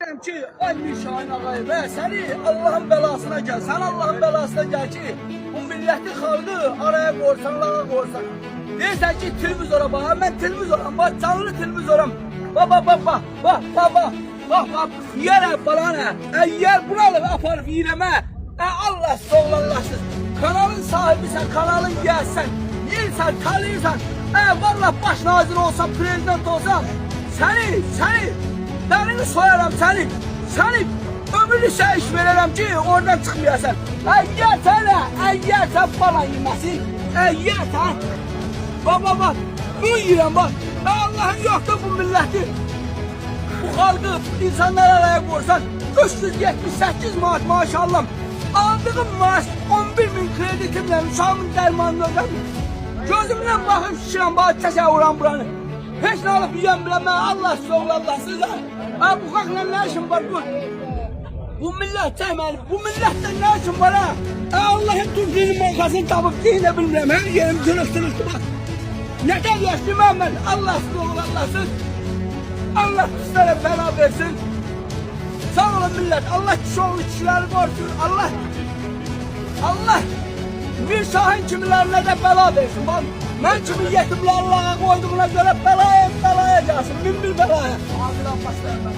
Deyirəm ki, ay Şahin ağay və səni Allahın bəlasına gəl. Sən Allahın bəlasına gəl ki, bu milləti xalqı araya qoysan, lağa qoysan. Deyirsən ki, televizora bax, mən televizoram, bax, canlı televizoram. Bax, yiyərəm balanə, yer buralı aparıb yiyirəmə. Allah soğlanlaşsın. Kanalın sahibisən, kanalın yiyərsən, yiyirsən, tanıyırsan. Vallahi baş nazir olsam, prezident olsam, səni, dənini soyaram səni. Səni ömürlü şey iş verərəm ki, oradan çıxmayasan. Yersən bana yeməsin. Yersən. Bax, bu yiyirəm bax. Allah'ın yoktu bu milleti. Bu halkı, insanlar araya koysan 378 manat maşallah. Aldığım maaş 11.000 kreditimle uşağımın dermanını ödedim. Gözümden bakıp şişirəm, bana təsəvvürəm buranı. Heç nə alıp yiyəm biləm, mən Allah soğul Allahsız. Bu qalqla nə işim var bu? Bu millet çəkməli, bu milletten ne işim var ha? Allah'ın Türkiye'nin markasını tapıp giyine bilmirəm, her yerim cırık bak. Neden yaşayayım ben? Allahsız oğul Allahsız. Allah kişilere bela versin. Sağ olun millet. Allah kişi kişileri korusun. Allah bir Şahin kimilerine de bela versin. Bak, ben kimi yetimli Allah'a koyduğuna göre belaya gelsin. Bin bir belaya. Abiler başlayalım.